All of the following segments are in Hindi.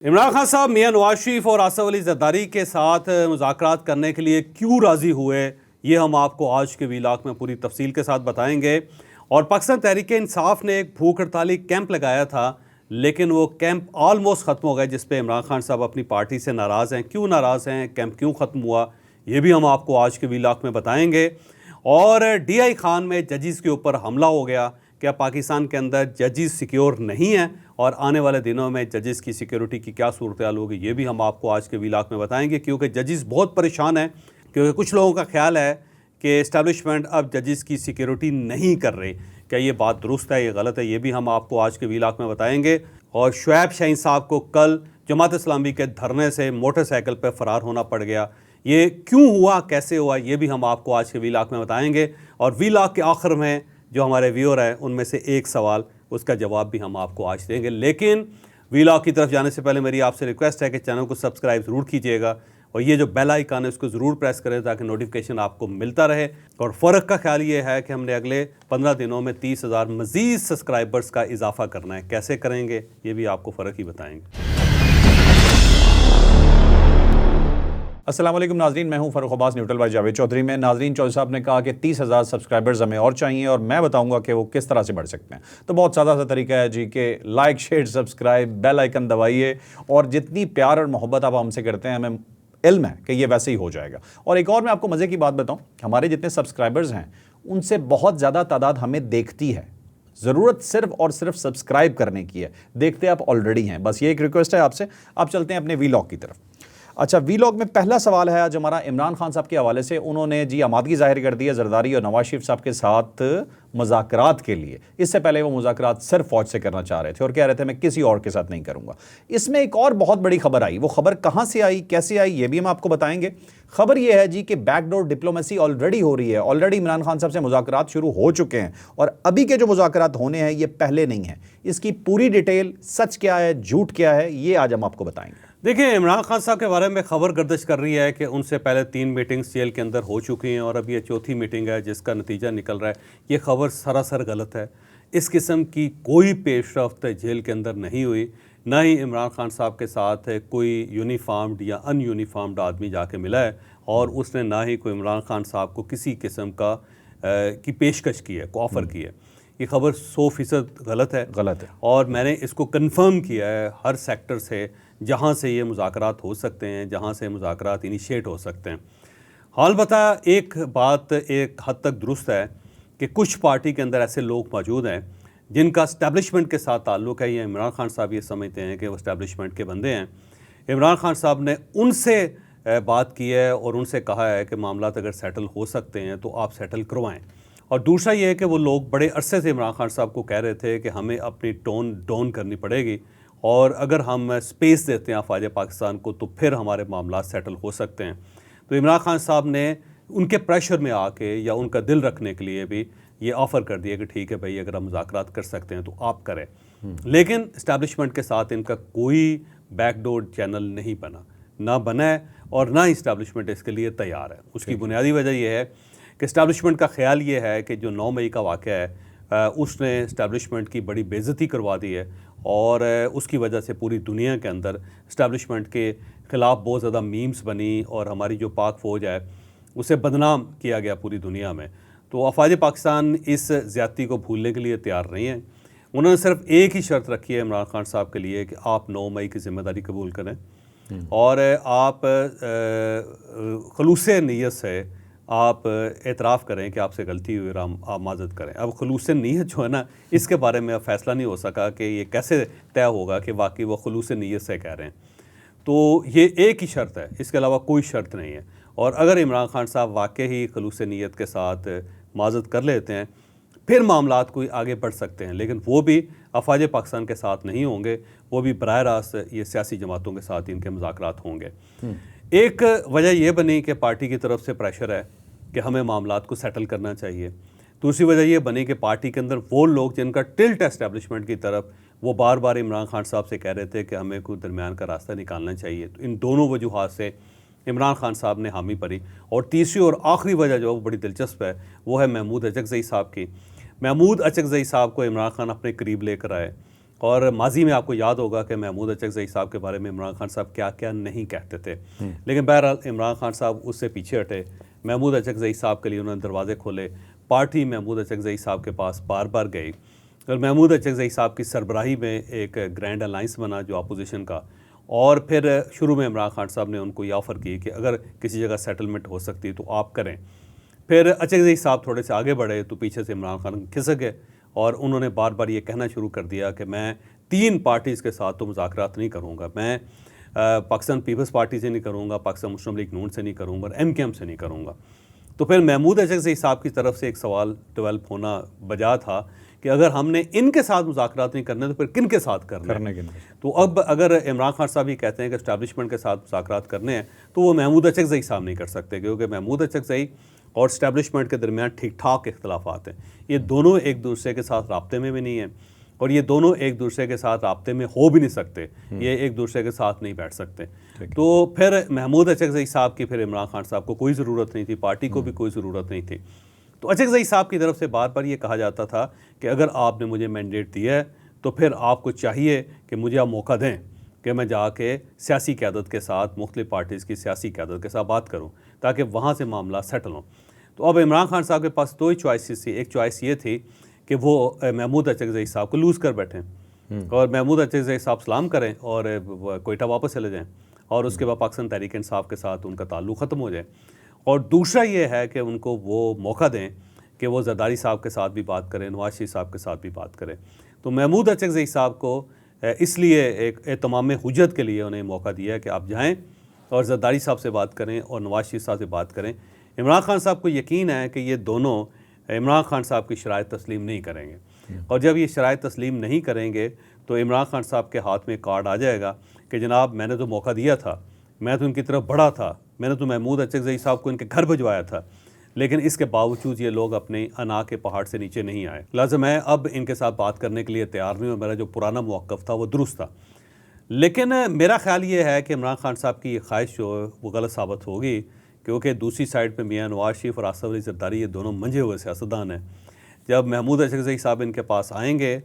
इमरान खान साहब मियां नवाज शरीफ और आसिफ अली जरदारी के साथ मुज़ाकरात करने के लिए क्यों राज़ी हुए, ये हम आपको आज के वीलॉग में पूरी तफसील के साथ बताएंगे। और पाकिस्तान तहरीक इंसाफ ने एक भूख हड़ताली कैंप लगाया था, लेकिन वो कैंप ऑलमोस्ट ख़त्म हो गया, जिस पे इमरान खान साहब अपनी पार्टी से नाराज़ हैं। क्यों नाराज़ हैं, कैंप क्यों ख़त्म हुआ, ये भी हम आपको आज के वीलॉग में बताएंगे। और DI खान में जजिस के ऊपर हमला हो गया। क्या पाकिस्तान के अंदर जजिस सिक्योर नहीं हैं और आने वाले दिनों में जजिस की सिक्योरिटी की क्या सूरत हाल होगी, ये भी हम आपको आज के वीलॉग में बताएंगे। क्योंकि जजिस बहुत परेशान हैं, क्योंकि कुछ लोगों का ख्याल है कि इस्टेब्लिशमेंट अब जजिस की सिक्योरिटी नहीं कर रही। क्या ये बात दुरुस्त है, ये गलत है, ये भी हम आपको आज के वीलॉग में बताएंगे। और शुएब शाहीन साहब को कल जमात इस्लामी के धरने से मोटरसाइकिल पर फ़रार होना पड़ गया, ये क्यों हुआ, कैसे हुआ, ये भी हम आपको आज के वीलॉग में बताएंगे। और वीलॉग के आखिर में जो हमारे व्यूअर हैं उनमें से एक सवाल, उसका जवाब भी हम आपको आज देंगे। लेकिन वीलॉग की तरफ जाने से पहले मेरी आपसे रिक्वेस्ट है कि चैनल को सब्सक्राइब ज़रूर कीजिएगा और ये जो बेल आइकन है उसको ज़रूर प्रेस करें ताकि नोटिफिकेशन आपको मिलता रहे। और फ़र्क का ख्याल ये है कि हमने अगले 15 दिनों में 30,000 मज़ीद सब्सक्राइबर्स का इजाफा करना है। कैसे करेंगे ये भी आपको फ़र्क ही बताएंगे। अस्सलाम वालेकुम नाजरीन, मैं हूं फ़ारूक अब्बास न्यूट्रल बाय जावेद चौधरी में। नाजरीन, चौधरी साहब ने कहा कि 30,000 सब्सक्राइबर्स हमें और चाहिए और मैं बताऊंगा कि वो किस तरह से बढ़ सकते हैं। तो बहुत सादा सा तरीका है जी कि like, share, subscribe, bell icon दबाइए और जितनी प्यार और मोहब्बत आप हमसे करते हैं हमें इल्म है कि ये वैसे ही हो जाएगा। और एक और मैं आपको मज़े की बात बताऊँ, हमारे जितने सब्सक्राइबर्स हैं उनसे बहुत ज़्यादा तादाद हमें देखती है। ज़रूरत सिर्फ और सिर्फ सब्सक्राइब करने की है, देखते आप ऑलरेडी हैं। बस ये एक रिक्वेस्ट है आपसे। आप चलते हैं अपने वीलॉग की तरफ। अच्छा, वीलॉग में पहला सवाल है आज हमारा इमरान खान साहब के हवाले से। उन्होंने जी आमादगी जाहिर कर दी है जरदारी और नवाज शरीफ साहब के साथ मुज़ाकरात के लिए। इससे पहले वो मुज़ाकरात सिर्फ फ़ौज से करना चाह रहे थे और कह रहे थे मैं किसी और के साथ नहीं करूँगा। इसमें एक और बहुत बड़ी खबर आई, वो खबर कहाँ से आई, कैसे आई, ये भी हम आपको बताएंगे। खबर ये है जी कि बैकडोर डिप्लोमेसी ऑलरेडी हो रही है। ऑलरेडी इमरान खान साहब से मुज़ाकरात शुरू हो चुके हैं और अभी के जो मुज़ाकरात होने हैं ये पहले नहीं हैं। इसकी पूरी डिटेल, सच क्या है, झूठ क्या है, ये आज हम आपको बताएंगे। देखिए, इमरान खान साहब के बारे में खबर गर्दिश कर रही है कि उनसे पहले 3 मीटिंग्स जेल के अंदर हो चुकी हैं और अब ये चौथी मीटिंग है जिसका नतीजा निकल रहा है। ये खबर सरासर गलत है। इस किस्म की कोई पेशरफ्त जेल के अंदर नहीं हुई, ना ही इमरान खान साहब के साथ कोई यूनिफॉर्म्ड या अनयूनिफॉर्म्ड आदमी जाके मिला है और उसने ना ही कोई इमरान खान साहब को किसी किस्म का की पेशकश की है, को ऑफ़र की है। ये खबर 100% गलत है और मैंने इसको कंफर्म किया है हर सेक्टर से जहाँ से ये मुज़ाकरात हो सकते हैं, जहाँ से मुज़ाकरात इनिशिएट हो सकते हैं। हाल बता एक बात एक हद तक दुरुस्त है कि कुछ पार्टी के अंदर ऐसे लोग मौजूद हैं जिनका इस्टेब्लिशमेंट के साथ ताल्लुक़ है। ये इमरान खान साहब ये समझते हैं कि वो इस्टेब्लिशमेंट के बंदे हैं। इमरान खान साहब ने उनसे बात की है और उनसे कहा है कि मामलात अगर सेटल हो सकते हैं तो आप सेटल करवाएँ। और दूसरा ये है कि वो लोग बड़े अरसे से इमरान खान साहब को कह रहे थे कि हमें अपनी टोन डाउन करनी पड़ेगी और अगर हम स्पेस देते हैं अफवाज पाकिस्तान को तो फिर हमारे मामला सेटल हो सकते हैं। तो इमरान खान साहब ने उनके प्रेशर में आके या उनका दिल रखने के लिए भी ये ऑफ़र कर दिया कि ठीक है भाई, अगर हम मुज़ाकरात कर सकते हैं तो आप करें। लेकिन इस्टेब्लिशमेंट के साथ इनका कोई बैकडोर चैनल नहीं बना, ना बना है और ना इस्टेब्लिशमेंट इसके लिए तैयार है। उसकी बुनियादी वजह यह है कि इस्टेब्लिशमेंट का ख़्याल ये है कि जो 9 मई का वाक़या है उसने इस्टेब्लिशमेंट की बड़ी बेइज्जती करवा दी है और उसकी वजह से पूरी दुनिया के अंदर इस्टेब्लिशमेंट के ख़िलाफ़ बहुत ज़्यादा मीम्स बनी और हमारी जो पाक फ़ौज है उसे बदनाम किया गया पूरी दुनिया में। तो अफवाज पाकिस्तान इस ज़्यादती को भूलने के लिए तैयार नहीं है। उन्होंने सिर्फ एक ही शर्त रखी है इमरान खान साहब के लिए कि आप 9 मई की ज़िम्मेदारी कबूल करें और आप खलूस नीयत से आप एतराफ़ करें कि आपसे गलती हुई और आप माज़रत करें। अब खलूस नीयत जो है ना, इसके बारे में अब फ़ैसला नहीं हो सका कि ये कैसे तय होगा कि वाकई वो खलूस नीयत से कह रहे हैं। तो ये एक ही शर्त है, इसके अलावा कोई शर्त नहीं है। और अगर इमरान खान साहब वाकई ही खलूस नीयत के साथ माज़रत कर लेते हैं फिर मामलात कोई आगे बढ़ सकते हैं, लेकिन वो भी अफवाज पाकिस्तान के साथ नहीं होंगे, वो भी बराह रास्त ये सियासी जमातों के साथ इनके मुज़ाकरात होंगे। एक वजह यह बनी कि पार्टी की तरफ से प्रेशर है कि हमें मामलात को सेटल करना चाहिए। दूसरी वजह यह बनी कि पार्टी के अंदर वो लोग जिनका टिल्ट है एस्टेब्लिशमेंट की तरफ, वो बार बार इमरान खान साहब से कह रहे थे कि हमें कोई दरमियान का रास्ता निकालना चाहिए। तो इन दोनों वजूहात से इमरान खान साहब ने हामी भरी। और तीसरी और आखिरी वजह जो बड़ी दिलचस्प है वो है महमूद अचकज़ई साहब की। महमूद अचकज़ई साहब को इमरान खान अपने करीब लेकर आए और माजी में आपको याद होगा कि महमूद अचकज़ई साहब के बारे में इमरान खान साहब क्या क्या नहीं कहते थे, लेकिन बहरहाल इमरान खान साहब उससे पीछे हटे। महमूद अचकज़ई साहब के लिए उन्होंने दरवाजे खोले। पार्टी महमूद अचकज़ई साहब के पास बार बार गई और महमूद अचकज़ई साहब की सरबराही में एक ग्रैंड अलाइंस बना जो अपोजिशन का। और फिर शुरू में इमरान खान साहब ने उनको ये ऑफ़र की कि अगर किसी जगह सेटलमेंट हो सकती है तो आप करें। फिर अचकज़ई साहब थोड़े से आगे बढ़े तो पीछे से इमरान खान खिसक गए और उन्होंने बार बार ये कहना शुरू कर दिया कि मैं 3 पार्टीज़ के साथ तो मुज़ाकरात नहीं करूँगा, मैं पाकिस्तान पीपल्स पार्टी से नहीं करूँगा, पाकिस्तान मुस्लिम लीग नून से नहीं करूँगा और MKM से नहीं करूँगा। तो फिर महमूद अचकज़ई साहब की तरफ से एक सवाल डेवलप होना बजा था कि अगर हमने इनके साथ मुज़ाकरात नहीं करने तो फिर किन के साथ करने के तो अब अगर इमरान खान साहब ही कहते हैं कि इस्टेब्लिशमेंट के साथ मुज़ाकरात करने हैं तो वो महमूद अचकज़ई साहब नहीं कर सकते, क्योंकि महमूद अचकज़ई और इस्टेब्लिशमेंट के दरमियान ठीक ठाक इख्तलाफात हैं। ये दोनों एक दूसरे के साथ राब्ते में भी नहीं हैं और ये दोनों एक दूसरे के साथ राब्ते में हो भी नहीं सकते, ये एक दूसरे के साथ नहीं बैठ सकते। तो फिर महमूद अचकज़ई साहब की फिर इमरान खान साहब को कोई ज़रूरत नहीं थी, पार्टी को भी कोई ज़रूरत नहीं थी। तो अचकज़ई साहब की तरफ से बार बार ये कहा जाता था कि अगर आपने मुझे मैंडेट दिया है तो फिर आपको चाहिए कि मुझे आप मौका दें कि मैं जाके सियासी क़यादत के साथ, मुख्तलिफ़ पार्टीज़ की सियासी क़यादत के साथ बात करूँ ताकि वहाँ से मामला सेटल हो। तो अब इमरान खान साहब के पास 2 ही चॉइसेस थी। एक चॉइस ये थी कि वो महमूद अचकज़ई साहब को लूज़ कर बैठें और महमूद अचकज़ई साहब सलाम करें और कोयटा वापस चले जाएँ और उसके बाद पाकिस्तान तहरीक इंसाफ के साथ उनका ताल्लुक़ ख़त्म हो जाए। और दूसरा ये है कि उनको वो मौका दें कि वो ज़रदारी साहब के साथ भी बात करें, नवाज शरीफ साहब के साथ भी बात करें। तो महमूद अचकज़ई साहब को इसलिए एक एहतमाम हुज्जत के लिए उन्हें मौका दिया है कि आप जाएँ और ज़रदारी साहब से बात करें और नवाज शरीफ साहब से बात करें। इमरान खान साहब को यकीन है कि ये दोनों इमरान खान साहब की शराइत तस्लीम नहीं करेंगे और जब ये शराइत तस्लीम नहीं करेंगे तो इमरान खान साहब के हाथ में कार्ड आ जाएगा कि जनाब मैंने तो मौका दिया था, मैं तो उनकी तरफ बढ़ा था, मैंने तो महमूद अचकज़ई साहब को इनके घर भिजवाया था, लेकिन इसके बावजूद ये लोग अपने अना के पहाड़ से नीचे नहीं आए। लिहाजा मैं अब इनके साथ बात करने के लिए तैयार नहीं हूँ। मेरा जो पुराना मौक़िफ़ था वो दुरुस्त था, लेकिन मेरा ख्याल ये है कि इमरान खान साहब की ये ख्वाहिश जो है वो गलत साबित होगी, क्योंकि दूसरी साइड पे मियां नवाज शरीफ और आसिफ अली ज़रदारी ये दोनों मंझे हुए सियासतदान हैं। जब महमूद अचकज़ई साहब इनके पास आएंगे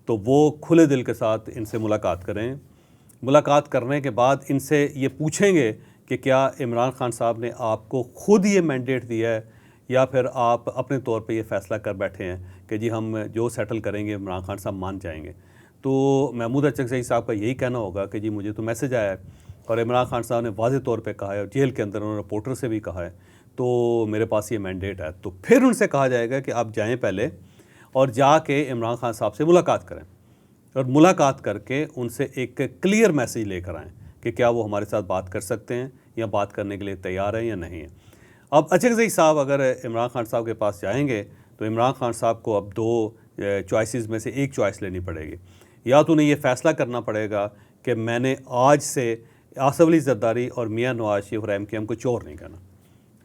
तो वो खुले दिल के साथ इनसे मुलाकात करें। मुलाकात करने के बाद इनसे ये पूछेंगे कि क्या इमरान खान साहब ने आपको ख़ुद ये मैंडेट दिया है या फिर आप अपने तौर पे ये फ़ैसला कर बैठे हैं कि जी हम जो सेटल करेंगे इमरान खान साहब मान जाएंगे। तो महमूद अचकज़ई साहब का यही कहना होगा कि जी मुझे तो मैसेज आया है और इमरान खान साहब ने वाज़ेह तौर पे कहा है और जेल के अंदर उन्होंने रिपोर्टर से भी कहा है, तो मेरे पास ये मैंडेट है। तो फिर उनसे कहा जाएगा कि आप जाएँ पहले और जाके इमरान खान साहब से मुलाकात करें और मुलाकात करके उनसे एक क्लियर मैसेज लेकर आएँ कि क्या वो हमारे साथ बात कर सकते हैं या बात करने के लिए तैयार हैं या नहीं है। अब अचकज़ई साहब अगर इमरान खान साहब के पास जाएंगे तो इमरान खान साहब को अब 2 चॉइसेस में से एक चॉइस लेनी पड़ेगी। या तो उन्हें ये फ़ैसला करना पड़ेगा कि मैंने आज से आसिफ अली ज़रदारी और मियां नवाज शरीफ और MKM को चोर नहीं करना,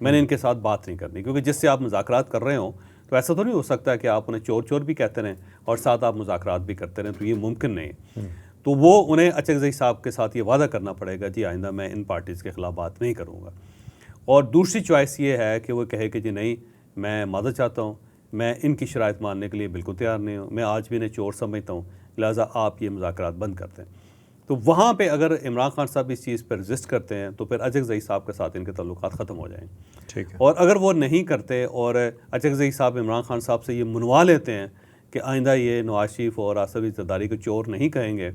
मैंने इनके साथ बात नहीं करनी, क्योंकि जिससे आप मुज़ाकरात कर रहे हो तो ऐसा तो नहीं हो सकता कि आप उन्हें चोर चोर भी कहते रहें और साथ आप मुज़ाकरात भी करते रहें, तो ये मुमकिन नहीं है। तो वो उन्हें अचकज़ई साहब के साथ ये वादा करना पड़ेगा जी आइंदा मैं इन पार्टीज़ के ख़िलाफ़ बात नहीं करूँगा। और दूसरी चॉइस ये है कि वो कहे कि जी नहीं मैं मादत चाहता हूँ, मैं इनकी शराइत मानने के लिए बिल्कुल तैयार नहीं हूँ, मैं आज भी इन्हें चोर समझता हूँ, लिहाजा आप ये मुज़ाकरात बंद करते हैं। तो वहाँ पे अगर इमरान खान साहब इस चीज़ पर रजिस्ट करते हैं तो फिर अचकज़ई साहब के साथ इनके ताल्लुकात ख़त्म हो जाएंगे। ठीक है। और अगर वो नहीं करते और अचकज़ई साहब इमरान खान साहब से ये मनवा लेते हैं कि आइंदा ये नवाज शरीफ और आसिफ अली ज़रदारी को चोर नहीं कहेंगे,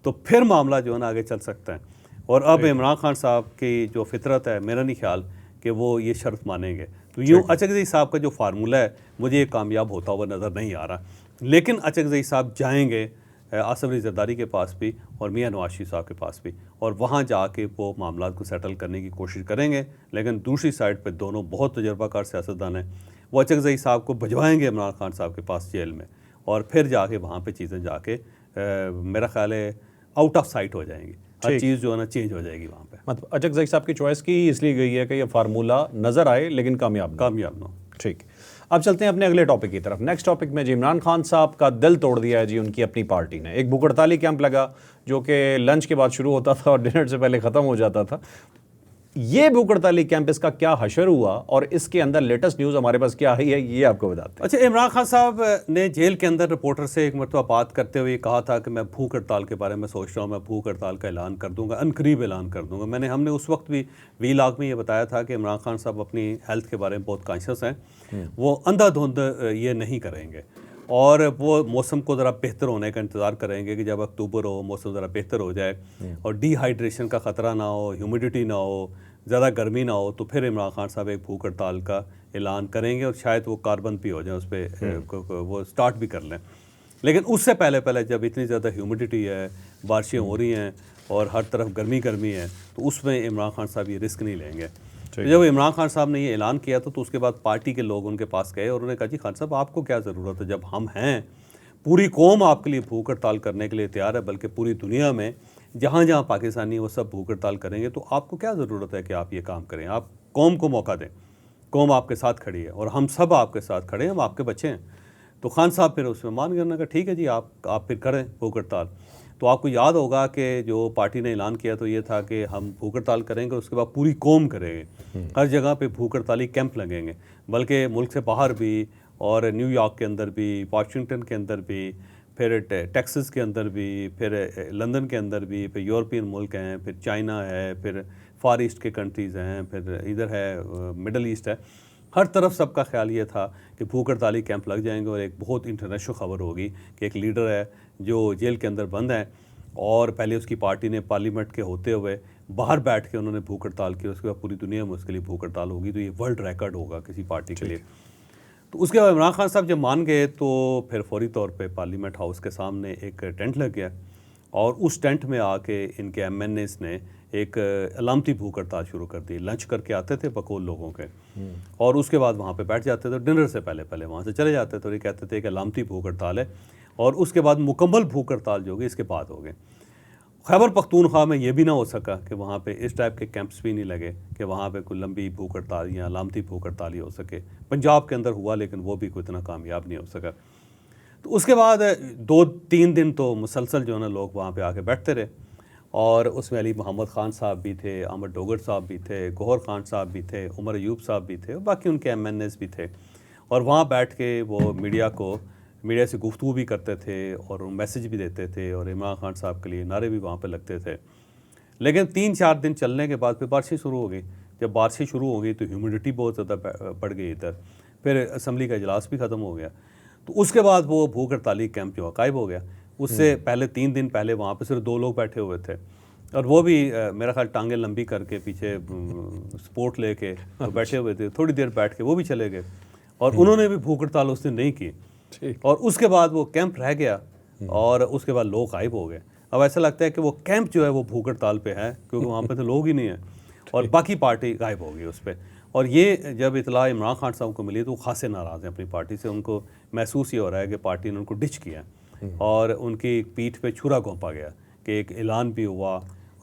तो फिर मामला जो है ना आगे चल सकता है। और अब इमरान खान साहब की जो फितरत है, मेरा नहीं ख्याल कि वो ये शर्त मानेंगे। तो यूँ अचकज़ई साहब का जो फार्मूला है मुझे ये कामयाब होता हुआ नज़र नहीं आ रहा। लेकिन अचकज़ई साहब जाएंगे आसिफ अली ज़रदारी के पास भी और मियां नवाज शरीफ साहब के पास भी, और वहाँ जाके वो मामला को सेटल करने की कोशिश करेंगे। लेकिन दूसरी साइड पे दोनों बहुत तजर्बाकार सियासतदान हैं, वो अचकज़ई साहब को भिजवाएंगे इमरान खान साहब के पास जेल में, और फिर जाके वहाँ पे चीज़ें जाके मेरा ख्याल है आउट ऑफ साइट हो जाएंगी, हर चीज़ जो है ना चेंज हो जाएगी वहाँ पे। मतलब अचकज़ई साहब की चॉइस की इसलिए गई है कि ये फार्मूला नज़र आए लेकिन कामयाब ना हो। ठीक, अब चलते हैं अपने अगले टॉपिक की तरफ। नेक्स्ट टॉपिक में जी इमरान खान साहब का दिल तोड़ दिया है जी उनकी अपनी पार्टी ने। एक भूख-हड़ताली कैंप लगा जो कि लंच के बाद शुरू होता था और डिनर से पहले ख़त्म हो जाता था। ये भूख हड़ताली कैंप, इसका क्या हशर हुआ और इसके अंदर लेटेस्ट न्यूज़ हमारे पास क्या आई है ये आपको बताते हैं। अच्छा, इमरान खान साहब ने जेल के अंदर रिपोर्टर से एक मरतबा बात करते हुए कहा था कि मैं भूख हड़ताल के बारे में सोच रहा हूँ, मैं भूख हड़ताल का ऐलान कर दूंगा, अनकरीब ऐलान कर दूंगा। हमने उस वक्त भी वीलॉग में ये बताया था कि इमरान खान साहब अपनी हेल्थ के बारे में बहुत कॉन्शियस हैं, वो अंधाधुंध ये नहीं करेंगे और वो मौसम को ज़रा बेहतर होने का इंतज़ार करेंगे कि जब अक्टूबर हो, मौसम ज़रा बेहतर हो जाए और डिहाइड्रेशन का ख़तरा ना हो, ह्यूमिडिटी ना हो, ज़्यादा गर्मी ना हो, तो फिर इमरान खान साहब एक भूख हड़ताल का ऐलान करेंगे और शायद वो कार्बन भी हो जाए उस पर, वो स्टार्ट भी कर लें। लेकिन उससे पहले जब इतनी ज़्यादा ह्यूमिडिटी है, बारिशें हो रही हैं और हर तरफ गर्मी है, तो उसमें इमरान खान साहब ये रिस्क नहीं लेंगे। तो जब इमरान खान साहब ने ये ऐलान किया तो उसके बाद पार्टी के लोग उनके पास गए और उन्होंने कहा जी खान साहब आपको क्या ज़रूरत है, जब हम हैं, पूरी कौम आपके लिए भूख हड़ताल करने के लिए तैयार है, बल्कि पूरी दुनिया में जहाँ जहाँ पाकिस्तानी वो सब भूख हड़ताल करेंगे, तो आपको क्या ज़रूरत है कि आप ये काम करें, आप कौम को मौका दें, कौम आपके साथ खड़ी है और हम सब आपके साथ खड़े हैं, हम आपके बच्चे हैं। तो खान साहब फिर उसमें मान गए, उन्होंने कहा ठीक है जी आप फिर करें भूख हड़ताल। तो आपको याद होगा कि जो पार्टी ने ऐलान किया तो ये था कि हम भूख हड़ताल करेंगे, उसके बाद पूरी कौम करेंगे, हर जगह पे भूख हड़ताली कैंप लगेंगे, बल्कि मुल्क से बाहर भी और न्यूयॉर्क के अंदर भी, वाशिंगटन के अंदर भी, फिर टेक्सास के अंदर भी, फिर लंदन के अंदर भी, फिर यूरोपियन मुल्क हैं, फिर चाइना है, फिर फार ईस्ट के कंट्रीज़ हैं, फिर इधर है मिडल ईस्ट है। हर तरफ सबका ख्याल ये था कि भूख हड़ताली कैंप लग जाएंगे और एक बहुत इंटरनेशनल ख़बर होगी कि एक लीडर है जो जेल के अंदर बंद है और पहले उसकी पार्टी ने पार्लियामेंट के होते हुए बाहर बैठ के उन्होंने भूख हड़ताल की, उसके बाद पूरी दुनिया में उसके लिए भूख हड़ताल होगी, तो ये वर्ल्ड रिकॉर्ड होगा किसी पार्टी के लिए। तो उसके बाद इमरान खान साहब जब मान गए तो फिर फौरी तौर पे पार्लियामेंट हाउस के सामने एक टेंट लग गया और उस टेंट में आके इनके एमएनएस ने एक अलामती भूख हड़ताल शुरू कर दी। लंच करके आते थे बकौल लोगों के और उसके बाद वहाँ पे बैठ जाते थे, डिनर से पहले वहाँ से चले जाते थे और ये कहते थे कि अलामती भूख हड़ताल है और उसके बाद मुकम्मल भूख हड़ताल जो होगी इसके बाद हो गए। खैबर पख्तूनख्वा में ये भी ना हो सका कि वहाँ पे इस टाइप के कैंप्स भी नहीं लगे कि वहाँ पे कोई लंबी भूख हड़ताल या अलामती भूख हड़ताल ही हो सके। पंजाब के अंदर हुआ लेकिन वो भी कोई इतना कामयाब नहीं हो सका। तो उसके बाद 2-3 दिन तो मुसलसल जो है ना लोग वहाँ पे आके बैठते रहे और उसमें अली मोहम्मद ख़ान साहब भी थे, अहमद डोगर साहब भी थे, गौहर ख़ान साहब भी थे, उमर अयूब साहब भी थे और बाकी उनके एमएनएस भी थे और वहाँ बैठ के वो मीडिया से गुफ्तगू भी करते थे और मैसेज भी देते थे और इमरान खान साहब के लिए नारे भी वहाँ पे लगते थे। लेकिन 3-4 दिन चलने के बाद फिर बारिशें शुरू हो गई। जब बारिशें शुरू हो गई तो ह्यूमिडिटी बहुत ज़्यादा बढ़ गई इधर, फिर असम्बली का इजलास भी ख़त्म हो गया। तो उसके बाद वो भूख हड़ताली कैंप जो गायब हो गया। उससे पहले 3 दिन पहले वहाँ पे सिर्फ 2 लोग बैठे हुए थे और वो भी मेरा ख्याल टांगें लंबी करके पीछे सपोर्ट लेके तो बैठे हुए थे। थोड़ी देर बैठ के वो भी चले गए और उन्होंने भी भूख हड़ताल उस दिन नहीं की और उसके बाद वो कैंप रह गया और उसके बाद लोग गायब हो गए। अब ऐसा लगता है कि वो कैंप जो है वो भूख हड़ताल पे है क्योंकि वहाँ पे तो लोग ही नहीं हैं और बाकी पार्टी गायब हो गई उस पर। और ये जब इतला इमरान खान साहब को मिली तो वो खासे नाराज़ हैं अपनी पार्टी से। उनको महसूस ही हो रहा है कि पार्टी ने उनको डिच किया और उनकी पीठ पे छुरा घोंपा गया कि एक ऐलान भी हुआ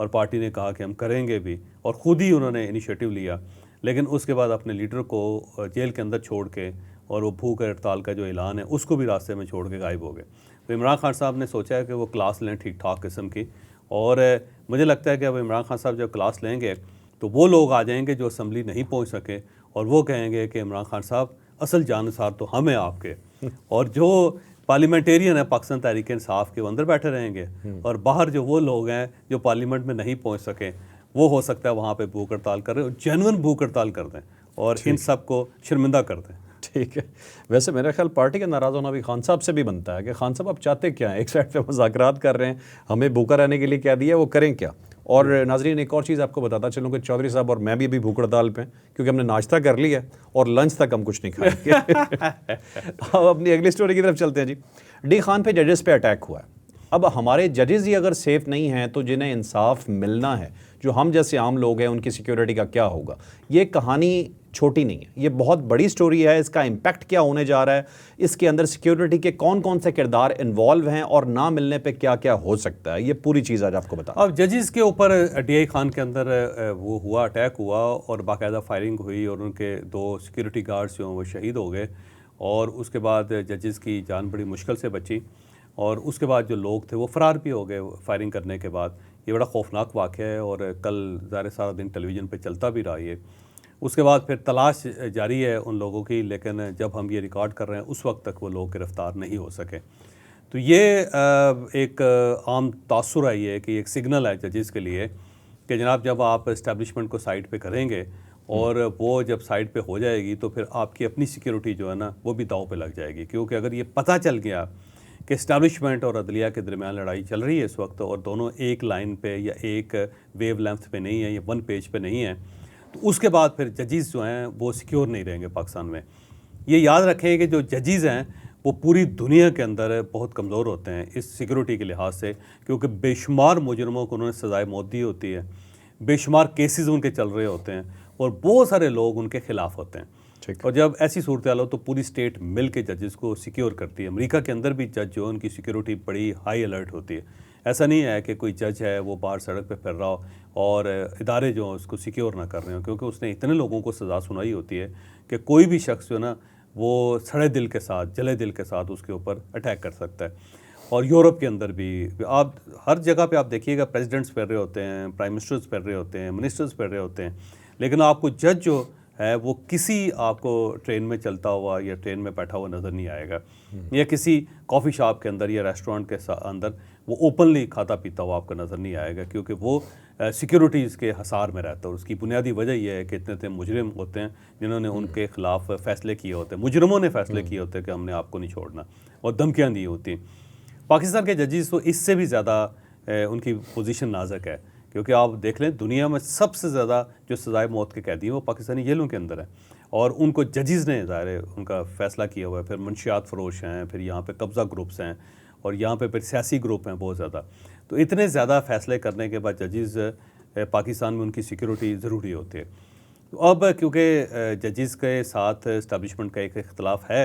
और पार्टी ने कहा कि हम करेंगे भी और ख़ुद ही उन्होंने इनिशिएटिव लिया, लेकिन उसके बाद अपने लीडर को जेल के अंदर छोड़ के और वो भूख हड़ताल का जो ऐलान है उसको भी रास्ते में छोड़ के गायब हो गए। तो इमरान खान साहब ने सोचा है कि वो क्लास लें ठीक ठाक किस्म की और मुझे लगता है कि अब इमरान खान साहब जब क्लास लेंगे तो वो लोग आ जाएंगे जो असम्बली नहीं पहुंच सके और वो कहेंगे कि इमरान खान साहब असल जानसार तो हम हैं आपके और जो पार्लियामेंटेरियन है पाकिस्तान तहरीक इंसाफ के वो अंदर बैठे रहेंगे और बाहर जो वो लोग हैं जो पार्लियामेंट में नहीं पहुंच सके वो हो सकता है वहाँ पे भूख हड़ताल कर रहे और जेन्युइन भूख हड़ताल कर दें और इन सब को शर्मिंदा कर दें। ठीक है। वैसे मेरा ख्याल पार्टी का नाराज़ होना भी खान साहब से भी बनता है कि खान साहब आप चाहते क्या हैं, एक साइड पे मुज़ाकरात कर रहे हैं, हमें भूखा रहने के लिए क्या दिया वो करें क्या। और नाजरीन एक और चीज़ आपको बताता चलूँ कि चौधरी साहब और मैं भी अभी भूख हड़ताल पे क्योंकि हमने नाश्ता कर लिया है और लंच तक हम कुछ नहीं खाएंगे। अब अपनी अगली स्टोरी की तरफ चलते हैं जी। डी खान पे जजेस पे अटैक हुआ है। अब हमारे जजेस ही अगर सेफ़ नहीं हैं तो जिन्हें इंसाफ मिलना है, जो हम जैसे आम लोग हैं, उनकी सिक्योरिटी का क्या होगा। ये कहानी छोटी नहीं है, ये बहुत बड़ी स्टोरी है। इसका इम्पैक्ट क्या होने जा रहा है, इसके अंदर सिक्योरिटी के कौन कौन से किरदार इन्वॉल्व हैं और ना मिलने पे क्या क्या हो सकता है, ये पूरी चीज़ आज आपको बता। अब जजेस के ऊपर DI खान के अंदर वो हुआ, अटैक हुआ और बाकायदा फायरिंग हुई और उनके 2 सिक्योरिटी गार्ड्स जो वो शहीद हो गए और उसके बाद जजेस की जान बड़ी मुश्किल से बची और उसके बाद जो लोग थे वो फ़रार भी हो गए फायरिंग करने के बाद। ये बड़ा खौफनाक वाक़या है और कल ज़ाहिर सारा दिन टेलीविज़न पे चलता भी रहा ये। उसके बाद फिर तलाश जारी है उन लोगों की, लेकिन जब हम ये रिकॉर्ड कर रहे हैं उस वक्त तक वो लोग गिरफ़्तार नहीं हो सके। तो ये एक आम तासुर है ये कि एक सिग्नल है जजेस के लिए कि जनाब जब आप इस्टेब्लिशमेंट को साइड पे करेंगे और वो जब साइड पे हो जाएगी तो फिर आपकी अपनी सिक्योरिटी जो है ना वो भी दांव पे लग जाएगी। क्योंकि अगर ये पता चल गया कि इस्टेब्लिशमेंट और अदलिया के दरमियान लड़ाई चल रही है इस वक्त और दोनों एक लाइन पे या एक वेव लेंथ पे नहीं है या वन पेज पे नहीं है, तो उसके बाद फिर जजेस जो हैं वो सिक्योर नहीं रहेंगे पाकिस्तान में। ये याद रखें कि जो जजेस हैं वो पूरी दुनिया के अंदर बहुत कमज़ोर होते हैं इस सिक्योरिटी के लिहाज से, क्योंकि बेशुमार मुजरमों को उन्होंने सज़ाए मौत दी होती है, बेशुमार केसेस उनके चल रहे होते हैं और बहुत सारे लोग उनके ख़िलाफ़ होते हैं। ठीक। और जब ऐसी सूरत हाल हो तो पूरी स्टेट मिल के जजेस को सिक्योर करती है। अमेरिका के अंदर भी जज जो है उनकी सिक्योरिटी बड़ी हाई अलर्ट होती है। ऐसा नहीं है कि कोई जज है वो बाहर सड़क पे फिर रहा हो और इदारे जो हैं उसको सिक्योर ना कर रहे हो, क्योंकि उसने इतने लोगों को सज़ा सुनाई होती है कि कोई भी शख्स जो है ना वो सड़े दिल के साथ, जले दिल के साथ उसके ऊपर अटैक कर सकता है। और यूरोप के अंदर भी आप हर जगह पे आप देखिएगा प्रेसिडेंट्स फिर रहे होते हैं, प्राइम मिनिस्टर्स फिर रहे होते हैं, मिनिस्टर्स फिर रहे होते हैं, लेकिन आपको जज जो है वो किसी आपको ट्रेन में चलता हुआ या ट्रेन में बैठा हुआ नज़र नहीं आएगा, या किसी कॉफ़ी शॉप के अंदर या रेस्टोरेंट के अंदर वो ओपनली खाता पीता हुआ आपको नज़र नहीं आएगा, क्योंकि वो सिक्योरिटीज़ के हसार में रहता है। और उसकी बुनियादी वजह यह है कि इतने इतने मुजरिम होते हैं जिन्होंने उनके ख़िलाफ़ फ़ैसले किए होते हैं, मुजरिमों ने फ़ैसले किए होते हैं कि हमने आपको नहीं छोड़ना, और धमकियाँ दी होती हैं। पाकिस्तान के जजेस तो इससे भी ज़्यादा उनकी पोजीशन नाजुक है, क्योंकि आप देख लें दुनिया में सबसे ज़्यादा जो सज़ाए मौत के कैदी हैं वो पाकिस्तानी जेलों के अंदर हैं, और उनको जजेस ने ज़ाहिर है उनका फ़ैसला किया हुआ है। फिर मंशियात फ़रोश हैं, फिर यहाँ पे कब्ज़ा ग्रुप्स हैं, और यहाँ पे फिर सियासी ग्रुप हैं बहुत ज़्यादा। तो इतने ज़्यादा फ़ैसले करने के बाद जजेस पाकिस्तान में उनकी सिक्योरिटी ज़रूरी होती है। तो अब क्योंकि जजेस के साथ इस्टेब्लिशमेंट का एक इख्तलाफ है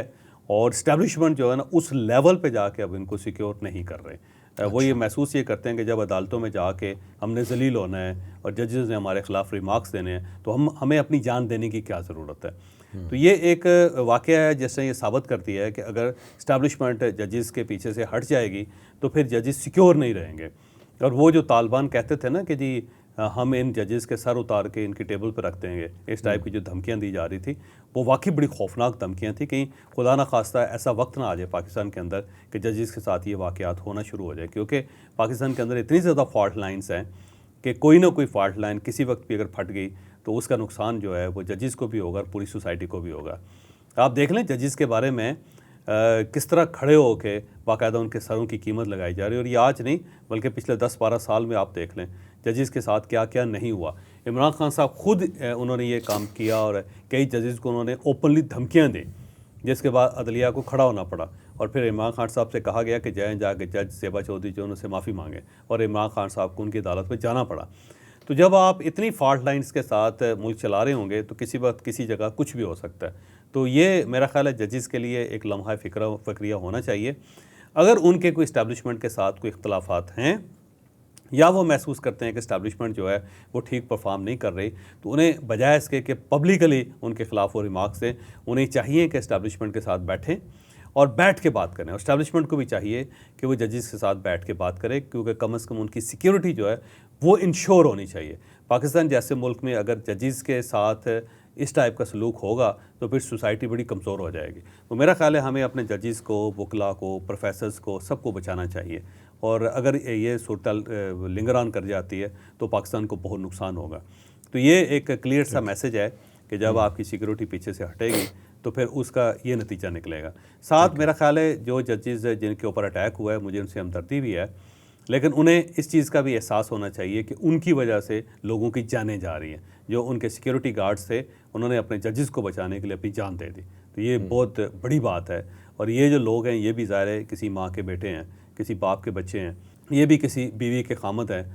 और इस्टेब्लिशमेंट जो है ना उस लेवल पे जाके अब इनको सिक्योर नहीं कर रहे। वो ये महसूस ये करते हैं कि जब अदालतों में जाके हमने जलील होना है और जजेस ने हमारे ख़िलाफ़ रिमार्क्स देने हैं तो हमें अपनी जान देने की क्या ज़रूरत है। तो ये एक वाक़या है जिसने ये साबित करती है कि अगर इस्टेब्लिशमेंट जजेस के पीछे से हट जाएगी तो फिर जजेस सिक्योर नहीं रहेंगे। और वो जो तालिबान कहते थे ना कि जी हम इन जजेस के सर उतार के इनकी टेबल पर रख देंगे, इस टाइप की जो धमकियाँ दी जा रही थी वो वाकई बड़ी खौफनाक धमकियाँ थी। कहीं खुदा ना खास्ता ऐसा वक्त ना आ जाए पाकिस्तान के अंदर कि जजेस के साथ ये वाक़यात होना शुरू हो जाए, क्योंकि पाकिस्तान के अंदर इतनी ज़्यादा फॉल्ट लाइन्स हैं कि कोई ना कोई फॉल्ट लाइन किसी वक्त भी अगर फट गई तो उसका नुकसान जो है वो जजेस को भी होगा और पूरी सोसाइटी को भी होगा। आप देख लें जजेस के बारे में किस तरह खड़े हो के बाकायदा उनके सरों की कीमत लगाई जा रही है। और ये आज नहीं बल्कि पिछले 10-12 साल में आप देख लें जजेस के साथ क्या क्या नहीं हुआ। इमरान खान साहब खुद उन्होंने ये काम किया और कई जजेस को उन्होंने ओपनली धमकियाँ दी, जिसके बाद अदलिया को खड़ा होना पड़ा और फिर इमरान खान साहब से कहा गया कि जाएँ जाके जज ज़ेबा चौधरी जो उनसे माफ़ी मांगे, और इमरान खान साहब को उनकी अदालत में जाना पड़ा। तो जब आप इतनी फॉल्ट लाइन्स के साथ मुल्क चला रहे होंगे तो किसी वक्त किसी जगह कुछ भी हो सकता है। तो ये मेरा ख़्याल है जजेस के लिए एक लम्हा फ़िक्रिया होना चाहिए। अगर उनके कोई इस्टेब्लिशमेंट के साथ कोई इख्तलाफात हैं या वो महसूस करते हैं कि इस्टेब्लिशमेंट जो है वो ठीक परफॉर्म नहीं कर रही, तो उन्हें बजाय इसके कि पब्लिकली उनके ख़िलाफ़ वो रिमार्क्स दें, उन्हें चाहिए कि इस्टेब्लिशमेंट के साथ बैठें और बैठ के बात करें। और इस्टेब्लिशमेंट को भी चाहिए कि वो जजेस के साथ बैठ के बात करें, क्योंकि कम से कम उनकी सिक्योरिटी जो है वो इंश्योर होनी चाहिए। पाकिस्तान जैसे मुल्क में अगर जजेस के साथ इस टाइप का सलूक होगा तो फिर सोसाइटी बड़ी कमज़ोर हो जाएगी। तो मेरा ख़्याल है हमें अपने जजेस को, वकला को, प्रोफेसर्स को, सबको बचाना चाहिए। और अगर ये सूरत लिंगरान कर जाती है तो पाकिस्तान को बहुत नुकसान होगा। तो ये एक क्लियर सा मैसेज है कि जब आपकी सिक्योरिटी पीछे से हटेगी तो फिर उसका ये नतीजा निकलेगा। साथ मेरा ख़्याल है जो जजेस जिनके ऊपर अटैक हुआ है मुझे उनसे हमदर्दी भी है, लेकिन उन्हें इस चीज़ का भी एहसास होना चाहिए कि उनकी वजह से लोगों की जानें जा रही हैं। जो उनके सिक्योरिटी गार्ड्स थे उन्होंने अपने जजेस को बचाने के लिए अपनी जान दे दी। तो ये बहुत बड़ी बात है। और ये जो लोग हैं ये भी ज़ाहिर है किसी माँ के बेटे हैं, किसी बाप के बच्चे हैं, ये भी किसी बीवी के खामद हैं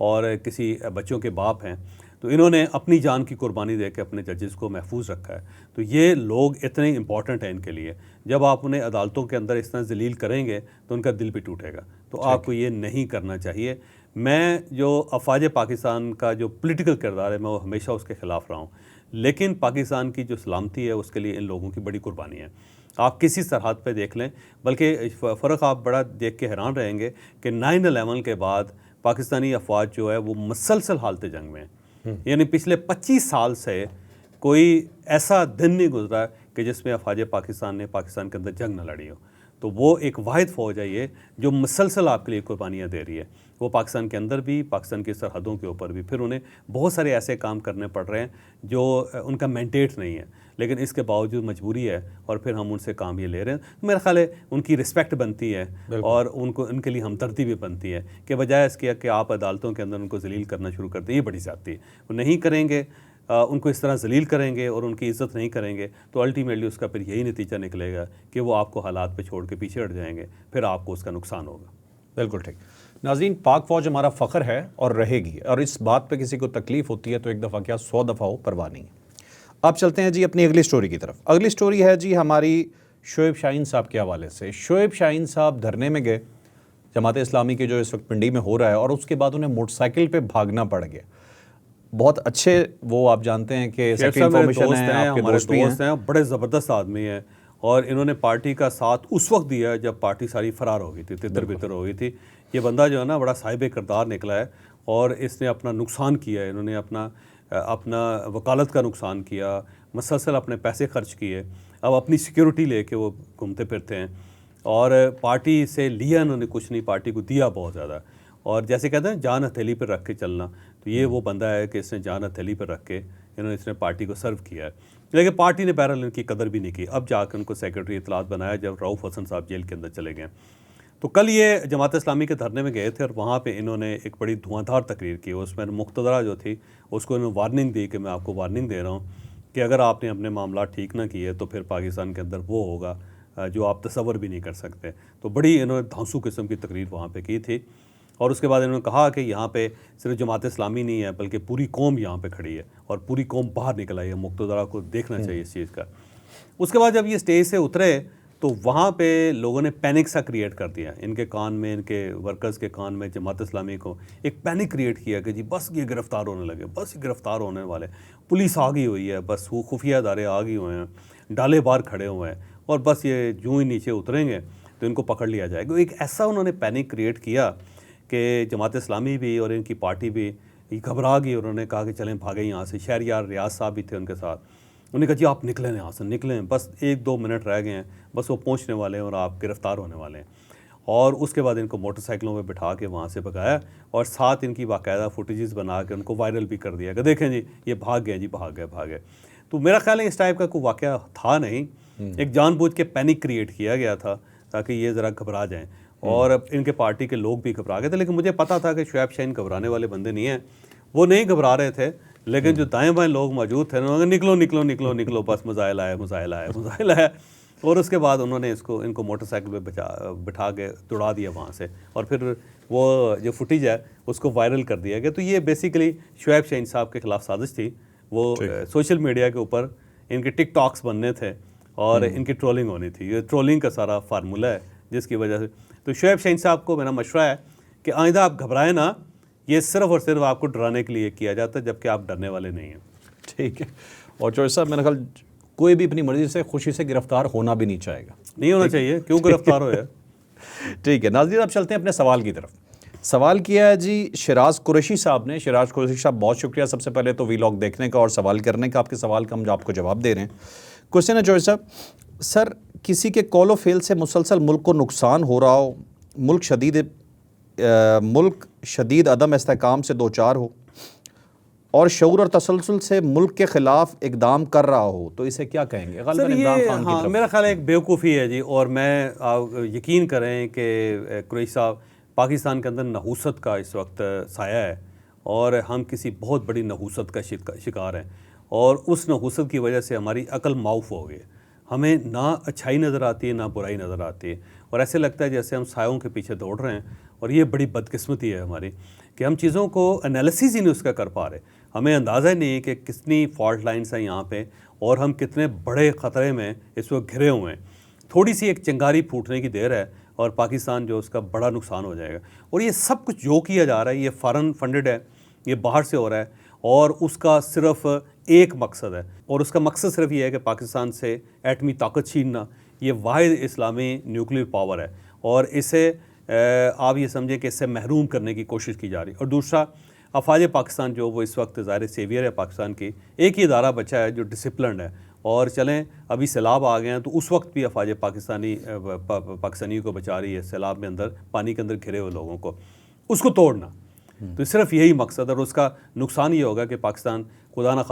और किसी बच्चों के बाप हैं। तो इन्होंने अपनी जान की कुर्बानी दे के अपने जजेस को महफूज रखा है। तो ये लोग इतने इंपॉर्टेंट हैं इनके लिए। जब आप उन्हें अदालतों के अंदर इस तरह जलील करेंगे तो उनका दिल भी टूटेगा। तो आपको ये नहीं करना चाहिए। मैं जो अफवाज पाकिस्तान का जो पॉलिटिकल किरदार है मैं वो हमेशा उसके ख़िलाफ़ रहा हूँ, लेकिन पाकिस्तान की जो सलामती है उसके लिए इन लोगों की बड़ी कुर्बानी है। आप किसी सरहद पे देख लें, बल्कि फ़र्क आप बड़ा देख के हैरान रहेंगे कि 9/11 के बाद पाकिस्तानी अफवाज जो है वो मुसलसल हालत जंग में है। यानी पिछले 25 साल से कोई ऐसा दिन नहीं गुजरा कि जिसमें अफवाज पाकिस्तान ने पाकिस्तान के अंदर जंग न लड़ी हो। तो वो एक वाहिद फ़ौज है ये जो मुसलसल आपके लिए कुर्बानियाँ दे रही है, वो पाकिस्तान के अंदर भी, पाकिस्तान की सरहदों के ऊपर भी। फिर उन्हें बहुत सारे ऐसे काम करने पड़ रहे हैं जो उनका मैंडेट नहीं है, लेकिन इसके बावजूद मजबूरी है और फिर हम उनसे काम ये ले रहे हैं। तो मेरा ख्याल है उनकी रिस्पेक्ट बनती है और उनको उनके लिए हमदर्दी भी बनती है कि बजाय इसके कि आप अदालतों के अंदर उनको जलील करना शुरू करते हैं, ये बड़ी ज़्यादती है। वो नहीं करेंगे, उनको इस तरह जलील करेंगे और उनकी इज़्ज़त नहीं करेंगे तो अल्टीमेटली उसका फिर यही नतीजा निकलेगा कि वो आपको हालात पे छोड़ के पीछे हट जाएंगे, फिर आपको उसका नुकसान होगा। बिल्कुल ठीक। नाज़रीन, पाक फ़ौज हमारा फ़ख्र है और रहेगी, और इस बात पे किसी को तकलीफ़ होती है तो एक दफ़ा क्या 100 दफ़ा हो, परवाह नहीं। अब चलते हैं जी अपनी अगली स्टोरी की तरफ। अगली स्टोरी है जी हमारी शोएब शाहीन साहब के हवाले से। शोएब शाहीन साहब धरने में गए जमात इस्लामी के जो इस वक्त पिंडी में हो रहा है, और उसके बाद उन्हें मोटरसाइकिल पे भागना पड़ गया। बहुत अच्छे, वो आप जानते हैं कि हमारे दोस्त हैं, बड़े ज़बरदस्त आदमी हैं और इन्होंने पार्टी का साथ उस वक्त दिया जब पार्टी सारी फरार हो गई थी, तितर बितर हो गई थी। ये बंदा जो है ना बड़ा साहिब किरदार निकला है और इसने अपना नुकसान किया है। इन्होंने अपना वकालत का नुकसान किया, मसलसल अपने पैसे खर्च किए, अब अपनी सिक्योरिटी लेके वो घूमते फिरते हैं और पार्टी से लिया इन्होंने कुछ नहीं, पार्टी को दिया बहुत ज़्यादा। और जैसे कहते हैं जान हथेली पर रख के चलना, तो ये वो बंदा है कि इसने जान हथेली पर रख के इसने पार्टी को सर्व किया है। लेकिन पार्टी ने बहरहाल इनकी कदर भी नहीं की। अब जाकर उनको सेक्रेटरी इत्तलात बनाया जब रऊफ़ हसन साहब जेल के अंदर चले गए। तो कल ये जमात इस्लामी के धरने में गए थे और वहाँ पे इन्होंने एक बड़ी धुआंधार तकरीर की। उसमें मुक़्तदरा जो थी उसको इन्होंने वार्निंग दी कि मैं आपको वार्निंग दे रहा हूँ कि अगर आपने अपने मामला ठीक ना किए तो फिर पाकिस्तान के अंदर वो होगा जो आप तसव्वुर भी नहीं कर सकते। तो बड़ी इन्होंने धांसू किस्म की तकरीर वहाँ पे की थी और उसके बाद इन्होंने कहा कि यहाँ पे सिर्फ जमात इस्लामी नहीं है बल्कि पूरी कौम यहाँ पे खड़ी है और पूरी कौम बाहर निकल आई है। मुक़्तदरा को देखना चाहिए इस चीज़ का। उसके बाद जब ये स्टेज से उतरे तो वहाँ पे लोगों ने पैनिक सा क्रिएट कर दिया इनके कान में, इनके वर्कर्स के कान में, जमात इस्लामी को एक पैनिक क्रिएट किया कि जी बस ये गिरफ़्तार होने लगे, बस ये गिरफ़्तार होने वाले, पुलिस आ गई हुई है, बस वो खुफिया इदारे आ गए हुए हैं, डाले बार खड़े हुए हैं और बस ये जूँ ही नीचे उतरेंगे तो इनको पकड़ लिया जाएगा। एक ऐसा उन्होंने पैनिक क्रिएट किया कि जमात इस्लामी भी और इनकी पार्टी भी घबरा गई। उन्होंने कहा कि चलें भागें यहाँ से। शहरयार रियाज साहब भी थे उनके साथ। उन्होंने कहा जी आप निकलें यहाँ से, निकलें, बस 1-2 मिनट रह गए हैं, बस वो पहुँचने वाले हैं और आप गिरफ़्तार होने वाले हैं। और उसके बाद इनको मोटरसाइकिलों में बिठा के वहाँ से भगाया और साथ इनकी बाकायदा फुटेजेस बना के उनको वायरल भी कर दिया कि देखें जी ये भाग गए जी, भाग गए। तो मेरा ख्याल है इस टाइप का कोई वाक़या था नहीं, एक जानबूझ के पैनिक क्रिएट किया गया था ताकि ये ज़रा घबरा जाएँ और इनके पार्टी के लोग भी घबरा गए थे। लेकिन मुझे पता था कि शोएब शाहीन घबराने वाले बंदे नहीं हैं, वो नहीं घबरा रहे थे। लेकिन जो दाएं बाएं लोग मौजूद थे उन्होंने निकलो बस मज़ाइल आया। और उसके बाद उन्होंने इनको मोटरसाइकिल पे बिठा के दौड़ा दिया वहाँ से और फिर वो जो फुटेज है उसको वायरल कर दिया गया। तो ये बेसिकली शोएब शाहीन साहब के ख़िलाफ़ साजिश थी। वो सोशल मीडिया के ऊपर इनके टिकटॉक्स बनने थे और इनकी ट्रोलिंग होनी थी। ये ट्रोलिंग का सारा फार्मूला है जिसकी वजह से। तो शोएब शाहीन साहब को मेरा मशवरा है कि आइंदा आप घबराएं ना, ये सिर्फ और सिर्फ आपको डराने के लिए किया जाता है, जबकि आप डरने वाले नहीं हैं। ठीक है। और चौधरी साहब, मेरा ख्याल कोई भी अपनी मर्जी से खुशी से गिरफ्तार होना भी नहीं चाहेगा, नहीं होना चाहिए, क्यों गिरफ्तार हो यार। ठीक है नाज़रीन, अब चलते हैं अपने सवाल की तरफ। सवाल किया है जी शिराज कुरैशी साहब ने। शिराज कुरैशी साहब बहुत शुक्रिया सबसे पहले तो वीलॉग देखने का और सवाल करने का। आपके सवाल का हम आपको जवाब दे रहे हैं। क्वेश्चन है चौधरी साहब, सर किसी के कॉल फेल से मुसलसल मुल्क को नुकसान हो रहा हो, मुल्क शदीद अदम इस्तेहकाम से दो चार हो और शऊर और तसलसल से मुल्क के ख़िलाफ़ इक़दाम कर रहा हो, तो इसे क्या कहेंगे? सर ये मेरा ख्याल है एक बेवकूफ़ी है जी। और मैं यकीन करें कि कुरैशी साहब, पाकिस्तान के अंदर नहूसत का इस वक्त साया है और हम किसी बहुत बड़ी नहूसत का शिकार हैं और उस नहूसत की वजह से हमारी अकल माऊफ हो गई। हमें ना अच्छाई नज़र आती है ना बुराई नज़र आती है और ऐसे लगता है जैसे हम सायों के पीछे दौड़ रहे हैं। और ये बड़ी बदकिस्मती है हमारी कि हम चीज़ों को एनालिसिस ही नहीं उसका कर पा रहे। हमें अंदाज़ा ही नहीं है कि कितनी फॉल्ट लाइन्स हैं यहाँ पे और हम कितने बड़े ख़तरे में इस वक्त घिरे हुए हैं। थोड़ी सी एक चिंगारी फूटने की देर है और पाकिस्तान जो उसका बड़ा नुकसान हो जाएगा। और ये सब कुछ जो किया जा रहा है ये फ़ॉरेन फंडेड है, ये बाहर से हो रहा है और उसका सिर्फ एक मकसद है और उसका मकसद सिर्फ ये है कि पाकिस्तान से एटमी ताकत छीनना। ये वाहिद इस्लामी न्यूक्लियर पावर है और इसे आप ये समझें कि इससे महरूम करने की कोशिश की जा रही है। और दूसरा, अफवाज पाकिस्तान जो वो इस वक्त ज़ाहिर सेवियर है पाकिस्तान की, एक ही इदारा बचा है जो डिसिप्लिन्ड है। और चलें अभी सैलाब आ गए हैं तो उस वक्त भी अफवाज पाकिस्तानियों को बचा रही है, सैलाब में अंदर पानी के अंदर घिरे हुए लोगों को, उसको तोड़ना। तो सिर्फ यही मकसद है और उसका नुकसान ये होगा कि पाकिस्तान खुदा न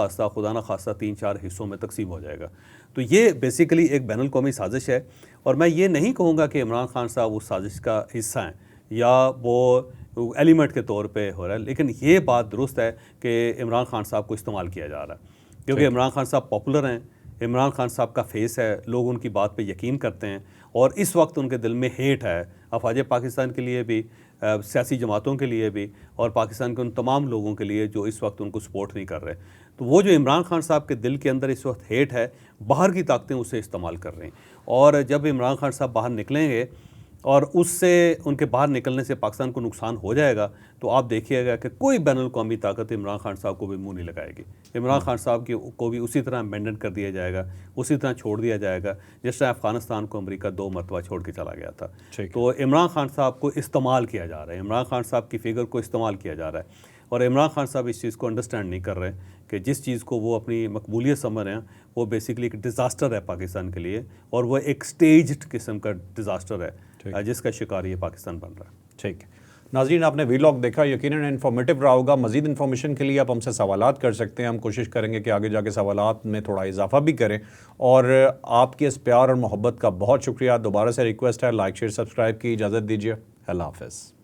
खास्ता 3-4 हिस्सों में तकसीम हो जाएगा। तो ये बेसिकली एक बैनुल कौमी साजिश है और मैं ये नहीं कहूँगा कि इमरान खान साहब उस साजिश का हिस्सा हैं या वो एलिमेंट के तौर पे हो रहा है, लेकिन ये बात दुरुस्त है कि इमरान खान साहब को इस्तेमाल किया जा रहा है क्योंकि इमरान खान साहब पॉपुलर हैं, इमरान खान साहब का फेस है, लोग उनकी बात पे यकीन करते हैं और इस वक्त उनके दिल में हेट है अफवाज पाकिस्तान के लिए भी, सियासी जमातों के लिए भी और पाकिस्तान के उन तमाम लोगों के लिए जो इस वक्त उनको सपोर्ट नहीं कर रहे। तो वो जो इमरान खान साहब के दिल के अंदर इस वक्त हेट है, बाहर की ताकतें उसे इस्तेमाल कर रही हैं और जब इमरान खान साहब बाहर निकलेंगे और उससे उनके बाहर निकलने से पाकिस्तान को नुकसान हो जाएगा तो आप देखिएगा कि कोई बैनुल कौमी ताकत इमरान खान साहब को भी मुंह नहीं लगाएगी। इमरान खान साहब को भी उसी तरह अमेंडमेंट कर दिया जाएगा, उसी तरह छोड़ दिया जाएगा जिस तरह अफगानिस्तान को अमेरिका 2 मरतबा छोड़ के चला गया था। तो इमरान खान साहब को इस्तेमाल किया जा रहा है, इमरान खान साहब की फिगर को इस्तेमाल किया जा रहा है और इमरान खान साहब इस चीज़ को अंडरस्टैंड नहीं कर रहे कि जिस चीज़ को वो अपनी मकबूलियत समझ रहे हैं वो बेसिकली एक डिज़ास्टर है पाकिस्तान के लिए और वो एक स्टेज्ड किस्म का डिज़ास्टर है जिसका शिकार ये पाकिस्तान बन रहा है। ठीक है नाज़रीन, आपने वीलॉग देखा, यकीनन इन्फॉर्मेटिव रहा होगा। मज़ीद इन्फॉर्मेशन के लिए आप हमसे सवालात कर सकते हैं, हम कोशिश करेंगे कि आगे जाके सवालात में थोड़ा इजाफा भी करें। और आपके इस प्यार और मोहब्बत का बहुत शुक्रिया। दोबारा से रिक्वेस्ट है, लाइक शेयर सब्सक्राइब की इजाज़त दीजिए। अल्लाह हाफ़िज़।